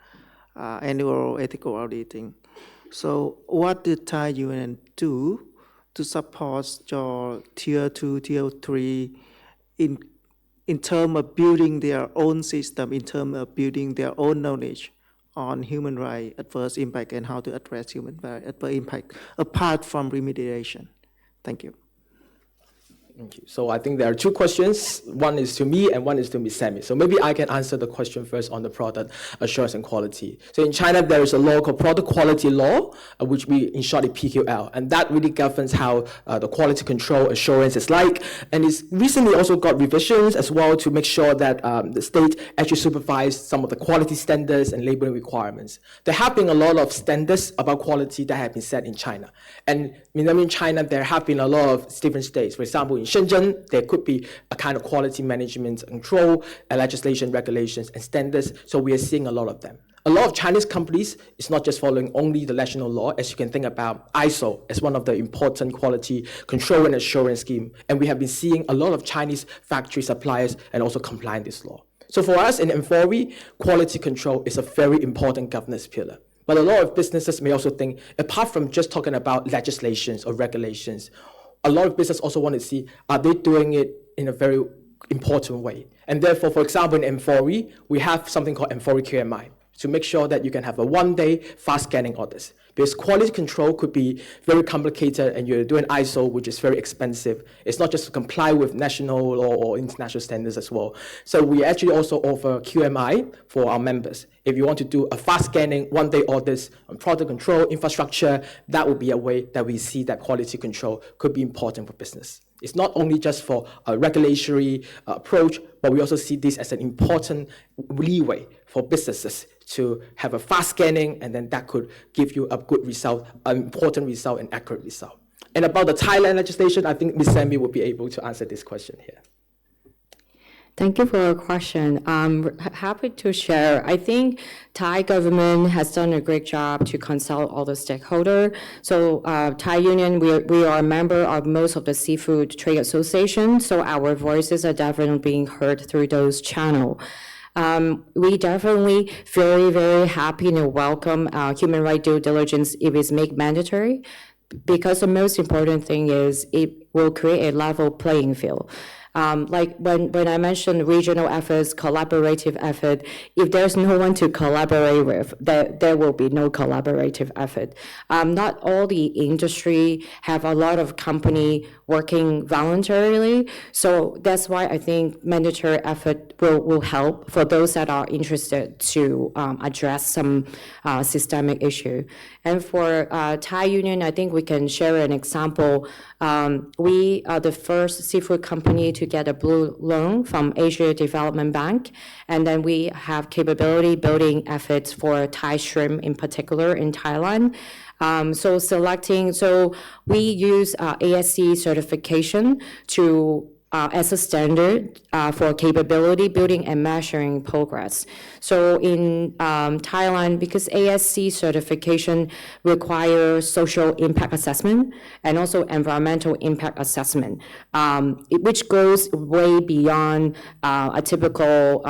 annual ethical auditing. So what did Thai Union do to support your tier 2, tier 3 in terms of building their own system, in terms of building their own knowledge on human rights adverse impact and how to address human rights adverse impact apart from remediation? Thank you. Thank you. So I think there are two questions. One is to me and one is to Ms. Sammy. So maybe I can answer the question first on the product assurance and quality. So in China, there is a law called Product Quality Law, which we in short is PQL, and that really governs how the quality control assurance is like. And it's recently also got revisions as well to make sure that the state actually supervises some of the quality standards and labeling requirements. There have been a lot of standards about quality that have been set in China. And in China, there have been a lot of different states. For example, in Shenzhen, there could be a kind of quality management control, legislation, regulations, and standards. So we are seeing a lot of them. A lot of Chinese companies is not just following only the national law, as you can think about ISO as one of the important quality control and assurance scheme. And we have been seeing a lot of Chinese factory suppliers and also complying this law. So for us in amfori, quality control is a very important governance pillar. But a lot of businesses may also think, apart from just talking about legislations or regulations, a lot of businesses also want to see, are they doing it in a very important way? And therefore, for example, in amfori, we have something called amfori QMI to make sure that you can have a one-day fast scanning orders. Because quality control could be very complicated and you're doing ISO, which is very expensive. It's not just to comply with national or international standards as well. So we actually also offer QMI for our members. If you want to do a fast scanning, one-day audits on product control, infrastructure, that would be a way that we see that quality control could be important for business. It's not only just for a regulatory approach, but we also see this as an important leeway for businesses to have a fast scanning, and then that could give you a good result, an important result, and accurate result. And about the Thailand legislation, I think Ms. Sammy will be able to answer this question here. Thank you for your question. I'm happy to share. I think Thai government has done a great job to consult all the stakeholders. So Thai Union, we are a member of most of the seafood trade associations, so our voices are definitely being heard through those channels. We definitely very, very happy and welcome human rights due diligence if it's made mandatory, because the most important thing is it will create a level playing field. Like when I mentioned regional efforts, collaborative effort, if there's no one to collaborate with, there will be no collaborative effort. Not all the industry have a lot of company working voluntarily, so that's why I think mandatory effort will help for those that are interested to address some systemic issue. And for Thai Union, I think we can share an example. We are the first seafood company to get a blue loan from Asia Development Bank, and then we have capability building efforts for Thai shrimp in particular in Thailand. So we use ASC certification to as a standard for capability building and measuring progress. So in Thailand, because ASC certification requires social impact assessment and also environmental impact assessment, which goes way beyond a typical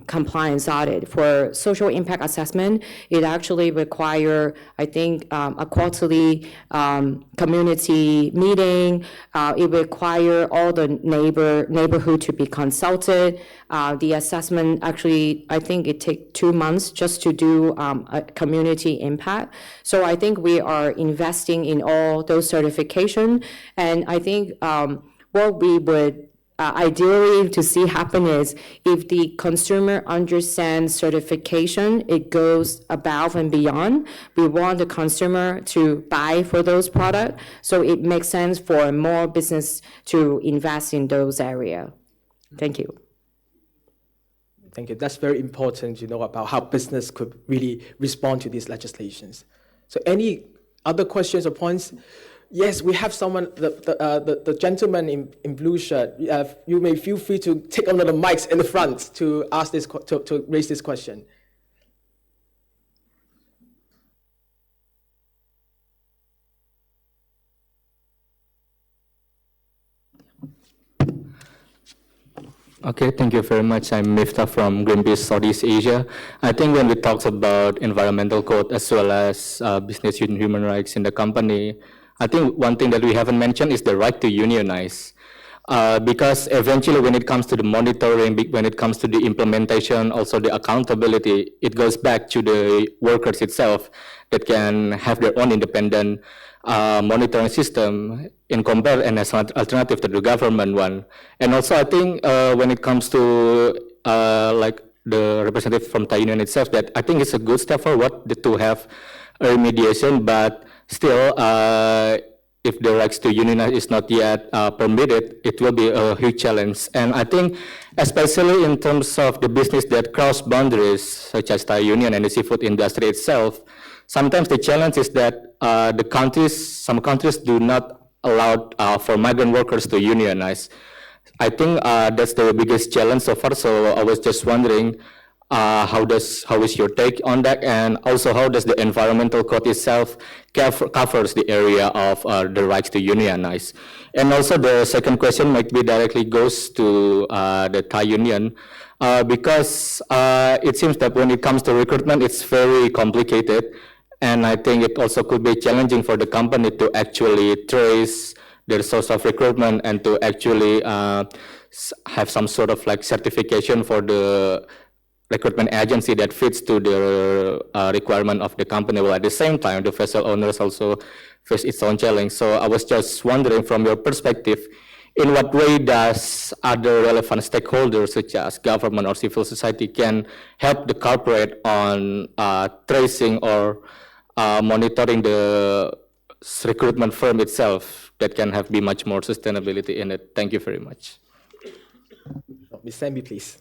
compliance audit. For social impact assessment, it actually requires, I think, a quarterly community meeting. It requires all the neighborhood to be consulted. The assessment actually, I think it takes 2 months just to do a community impact. So I think we are investing in all those certification, and I think what we would ideally to see happen is if the consumer understands certification, it goes above and beyond. We want the consumer to buy for those products, so it makes sense for more business to invest in those areas. Thank you. Thank you. That's very important, about how business could really respond to these legislations. So any other questions or points? Yes, we have someone, the gentleman in blue shirt. You may feel free to take one of the mics in the front to ask this, to raise this question. Okay, thank you very much. I'm Miftah from Greenpeace Southeast Asia. I think when we talk about environmental code as well as business and human rights in the company, I think one thing that we haven't mentioned is the right to unionize. Because eventually when it comes to the monitoring, when it comes to the implementation, also the accountability, it goes back to the workers itself that can have their own independent monitoring system in compare and as an alternative to the government one. And also I think when it comes to like the representative from Thai Union itself, that I think it's a good step forward to have a remediation, but still if the rights to unionize is not yet permitted, it will be a huge challenge. And I think especially in terms of the business that cross boundaries, such as Thai Union and the seafood industry itself, sometimes the challenge is that some countries do not allow for migrant workers to unionize. I think that's the biggest challenge so far. So I was just wondering, how is your take on that, and also how does the environmental code itself covers the area of the rights to unionize? And also the second question might be directly goes to the Thai Union, because it seems that when it comes to recruitment, it's very complicated. And I think it also could be challenging for the company to actually trace their source of recruitment and to actually have some sort of like certification for the recruitment agency that fits to the requirement of the company, while at the same time, the vessel owners also face its own challenge. So I was just wondering, from your perspective, in what way does other relevant stakeholders, such as government or civil society, can help the corporate on tracing or monitoring the recruitment firm itself that can be much more sustainability in it? Thank you very much. Ms. Sammy, please.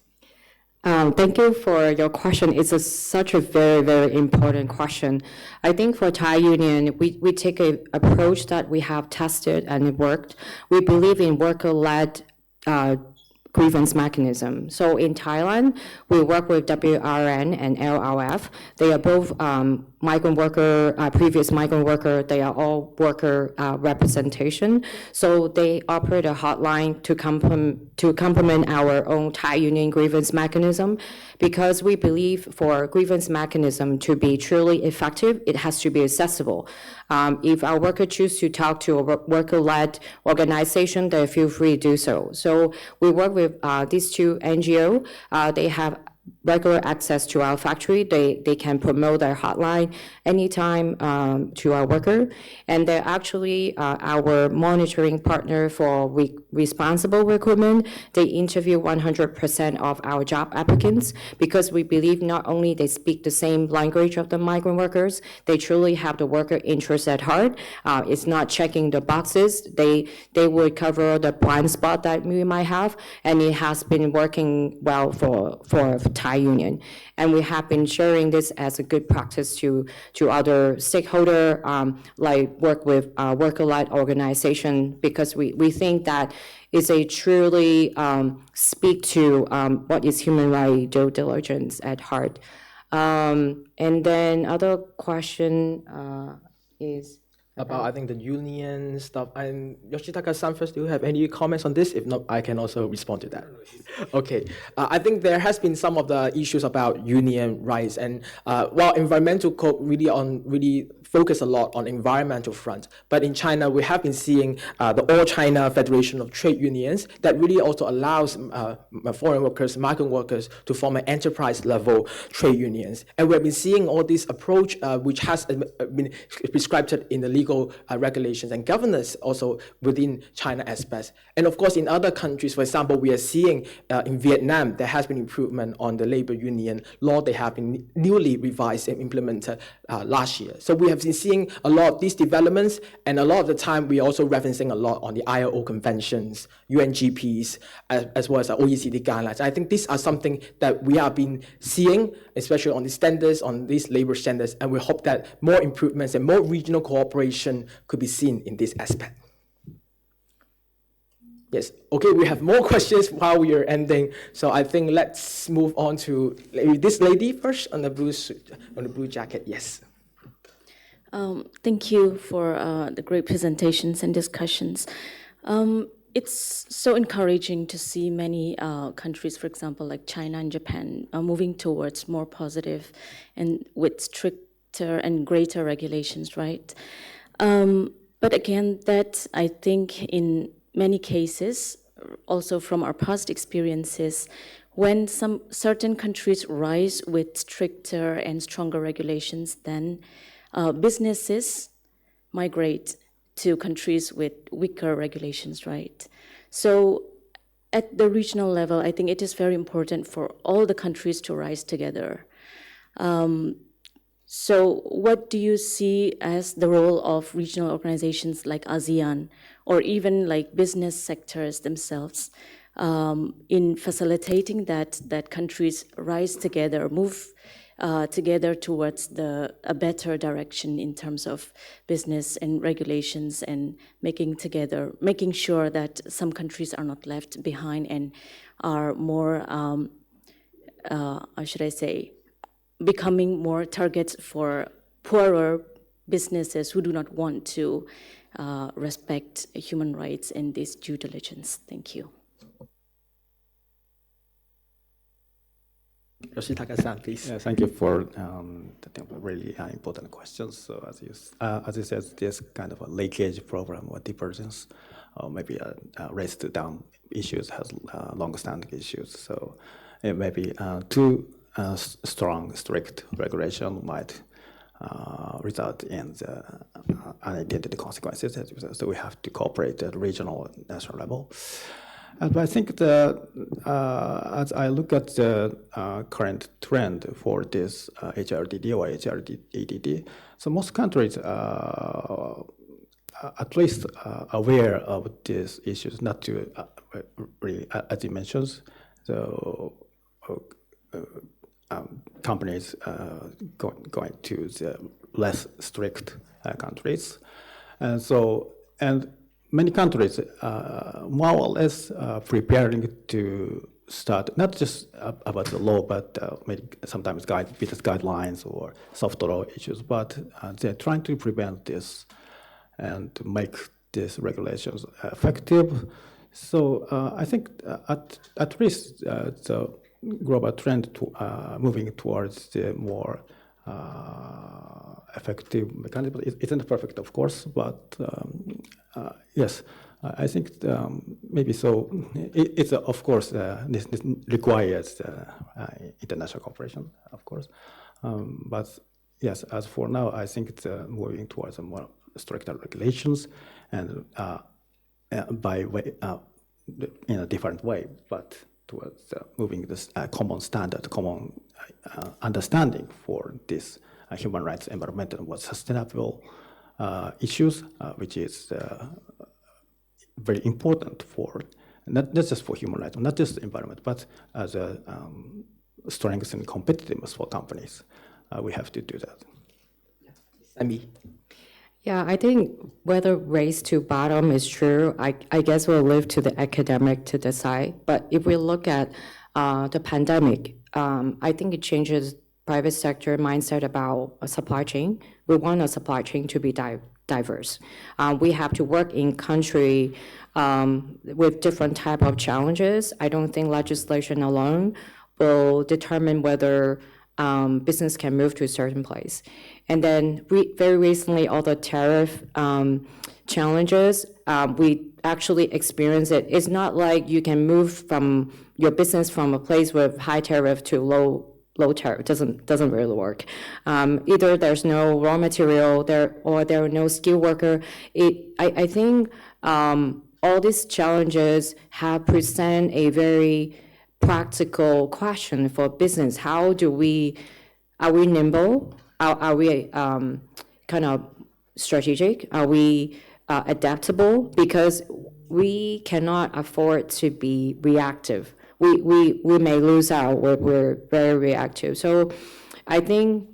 Thank you for your question. It's such a very, very important question. I think for Thai Union, we take an approach that we have tested and it worked. We believe in worker-led grievance mechanism. So in Thailand, we work with WRN and LRF. They are both migrant worker, previous migrant worker. They are all worker representation. So they operate a hotline to complement our own Thai Union grievance mechanism, because we believe for grievance mechanism to be truly effective, it has to be accessible. If our worker choose to talk to a worker-led organization, they feel free to do so. So we work with these two NGO. They have regular access to our factory. They can promote their hotline anytime to our worker. And they're actually our monitoring partner for responsible recruitment. They interview 100% of our job applicants, because we believe not only they speak the same language of the migrant workers, they truly have the worker interest at heart. It's not checking the boxes. They would cover the blind spot that we might have, and it has been working well for Thai Union. And we have been sharing this as a good practice to other stakeholder, like work with worker-led organization, because we think that it's a truly speak to what is human right due diligence at heart. And then other question is About, I think, the union stuff. And Yoshitaka-san, first, do you have any comments on this? If not, I can also respond to that. Okay. I think there has been some of the issues about union rights. And while environmental code really focus a lot on environmental front, but in China, we have been seeing the All China Federation of Trade Unions that really also allows foreign workers, migrant workers to form an enterprise-level trade unions. And we have been seeing all this approach, which has been prescribed in the legal regulations and governance also within China aspects. And of course, in other countries, for example, we are seeing in Vietnam, there has been improvement on the labor union law. They have been newly revised and implemented last year. So we have been seeing a lot of these developments, and a lot of the time we're also referencing a lot on the ILO conventions, UNGPs, as well as OECD guidelines. I think these are something that we have been seeing, especially on the standards, on these labor standards, and we hope that more improvements and more regional cooperation could be seen in this aspect. Yes, okay, we have more questions while we are ending, so I think let's move on to this lady first on the blue suit, on the blue jacket. Yes. Thank you for the great presentations and discussions. It's so encouraging to see many countries, for example, like China and Japan, moving towards more positive and with stricter and greater regulations, right? But again, that I think in many cases, also from our past experiences, when some certain countries rise with stricter and stronger regulations, then businesses migrate to countries with weaker regulations, right? So at the regional level, I think it is very important for all the countries to rise together. So what do you see as the role of regional organizations like ASEAN, or even like business sectors themselves, in facilitating that countries rise together, move together towards a better direction in terms of business and regulations, and making sure that some countries are not left behind and are more, how should I say, becoming more targets for poorer businesses who do not want to respect human rights and this due diligence. Thank you. Yoshitaka-san, please. Yeah, thank you for the really important questions. So as you said, this kind of a leakage problem or divergence, or maybe raised down issues has long-standing issues. So it may be two strong, strict regulation might result in the unintended consequences. So we have to cooperate at regional and national level. And I think as I look at the current trend for this HRDD or HRDD, so most countries are at least aware of these issues, not to really, as you mentioned, so companies going to the less strict countries. And many countries more or less preparing to start, not just about the law, but maybe sometimes business guidelines or soft law issues, but they're trying to prevent this and to make these regulations effective. So I think at least the global trend to moving towards the more effective mechanism. It isn't perfect, of course, but yes, I think maybe so. It's of course this requires international cooperation, of course. But yes, as for now, I think it's moving towards a more stricter regulations and by way in a different way, but towards moving this common standard, common understanding for this human rights, environmental, and sustainable issues, which is very important for not just for human rights, not just the environment, but as a strength and competitiveness for companies. We have to do that. Sammy. Yeah, I think whether race to bottom is true, I guess we'll leave to the academic to decide. But if we look at the pandemic, I think it changes private sector mindset about a supply chain. We want a supply chain to be diverse. We have to work in country with different type of challenges. I don't think legislation alone will determine whether business can move to a certain place. And then very recently, all the tariff challenges, we actually experience it. It's not like you can move from your business from a place with high tariff to low tariff. It doesn't really work. Either there's no raw material or there are no skilled worker. I think all these challenges have present a very practical question for business. Are we nimble? Are we kind of strategic? Are we adaptable? Because we cannot afford to be reactive. We may lose out when we're very reactive. So I don't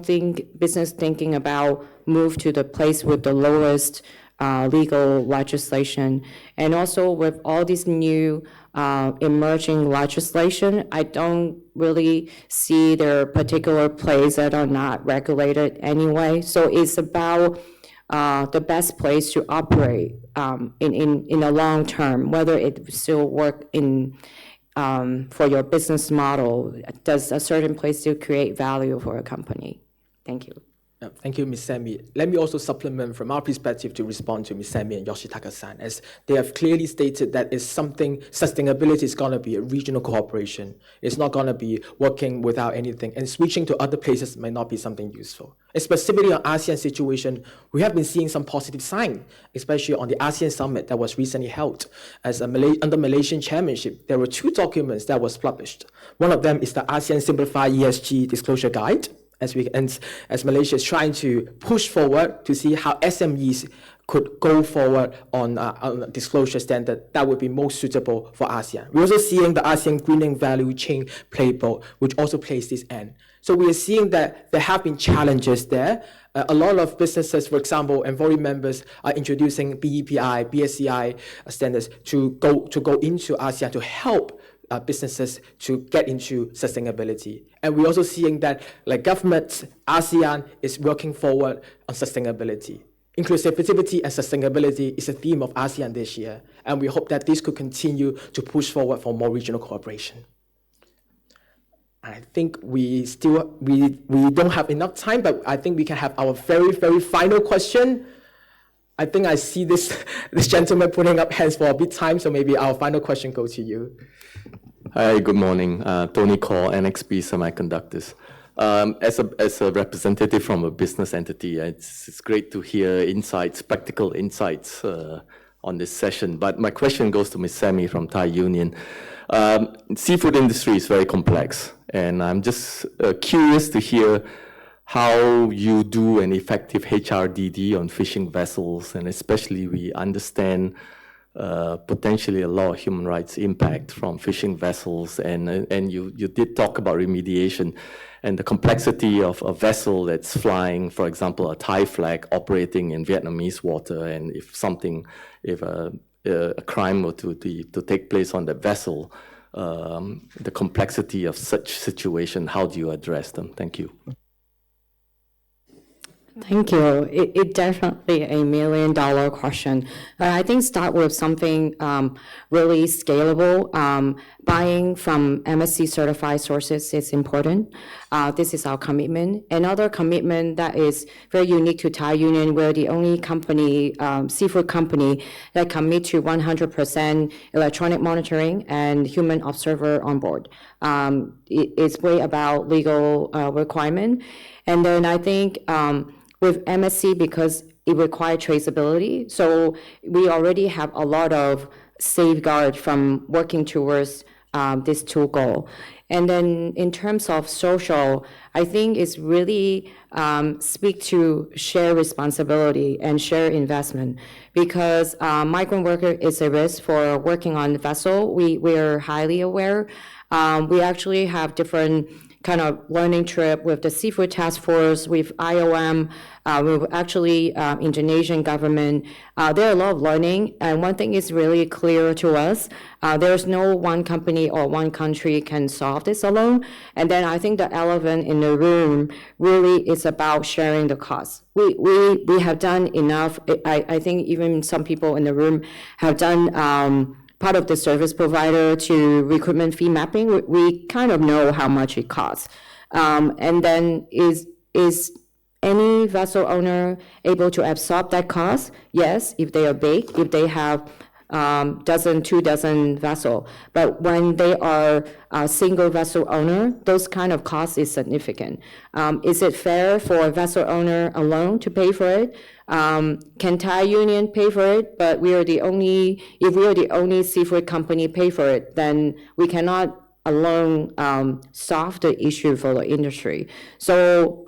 think business thinking about move to the place with the lowest legal legislation, and also with all these new emerging legislation, I don't really see there are particular places that are not regulated anyway. So it's about the best place to operate in the long term, whether it still work for your business model. Does a certain place still create value for a company? Thank you. Thank you, Ms. Sammy. Let me also supplement from our perspective to respond to Ms. Sammy and Yoshitaka-san, as they have clearly stated that it's something, sustainability is going to be a regional cooperation. It's not going to be working without anything, and switching to other places may not be something useful. And specifically on ASEAN situation, we have been seeing some positive sign, especially on the ASEAN summit that was recently held. As under Malaysian chairmanship, there were 2 documents that was published. One of them is the ASEAN Simplified ESG Disclosure Guide, as Malaysia is trying to push forward to see how SMEs could go forward on a disclosure standard that would be most suitable for ASEAN. We're also seeing the ASEAN Greening Value Chain Playbook, which also plays this end. So we are seeing that there have been challenges there. A lot of businesses, for example, amfori members are introducing BEPI, BSCI standards to go into ASEAN to help businesses to get into sustainability. And we're also seeing that governments, ASEAN is working forward on sustainability. Inclusivity and sustainability is a theme of ASEAN this year, and we hope that this could continue to push forward for more regional cooperation. I think we don't have enough time, but I think we can have our very, very final question. I think I see this gentleman putting up hands for a bit time, so maybe our final question goes to you. Hi, good morning. Tony Kaur, NXP Semiconductors. As a representative from a business entity, it's great to hear insights, practical insights on this session. But my question goes to Ms. Sammy from Thai Union. Seafood industry is very complex, and I'm just curious to hear how you do an effective HRDD on fishing vessels, and especially we understand potentially a lot of human rights impact from fishing vessels, and you did talk about remediation and the complexity of a vessel that's flying, for example, a Thai flag operating in Vietnamese water, and if a crime were to take place on the vessel, the complexity of such situation, how do you address them? Thank you. Thank you. It definitely a $1 million question. I think start with something really scalable. Buying from MSC certified sources is important. This is our commitment. Another commitment that is very unique to Thai Union, we're the only company, seafood company, that commit to 100% electronic monitoring and human observer on board. It's way about legal requirement. And then I think with MSC, because it requires traceability, so we already have a lot of safeguard from working towards this two goal. And then in terms of social, I think it's really speak to share responsibility and share investment, because migrant worker is a risk for working on the vessel. We're highly aware. We actually have different kind of learning trip with the Seafood Task Force, with IOM, with actually Indonesian government. There are a lot of learning, and one thing is really clear to us. There's no one company or one country can solve this alone. And then I think the elephant in the room really is about sharing the cost. We have done enough. I think even some people in the room have done part of the service provider to recruitment fee mapping. We kind of know how much it costs. And then is any vessel owner able to absorb that cost? Yes, if they are big, if they have two dozen vessel. But when they are a single vessel owner, those kind of costs is significant. Is it fair for a vessel owner alone to pay for it? Can Thai Union pay for it? But if we are the only seafood company pay for it, then we cannot alone solve the issue for the industry. So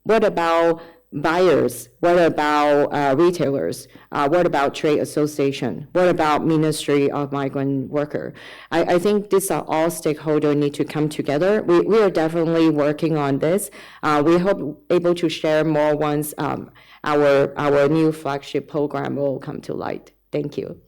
what about buyers? What about retailers? What about trade association? What about Ministry of Migrant Worker? I think these are all stakeholders need to come together. We are definitely working on this. We hope able to share more once our new flagship program will come to light. Thank you.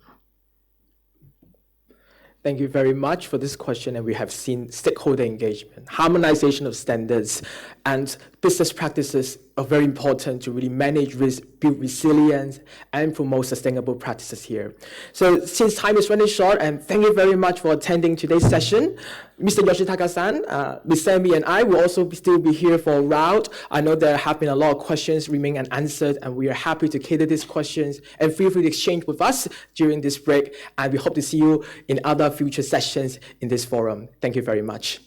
Thank you very much for this question. And we have seen stakeholder engagement, harmonization of standards, and business practices are very important to really manage risk, build resilience, and promote sustainable practices here. So since time is running short, and thank you very much for attending today's session. Mr. Yoshitaka-san, Ms. Sammy, and I will also still be here for a round. I know there have been a lot of questions remain unanswered, and we are happy to cater these questions, and feel free to exchange with us during this break, and we hope to see you in other future sessions in this forum. Thank you very much.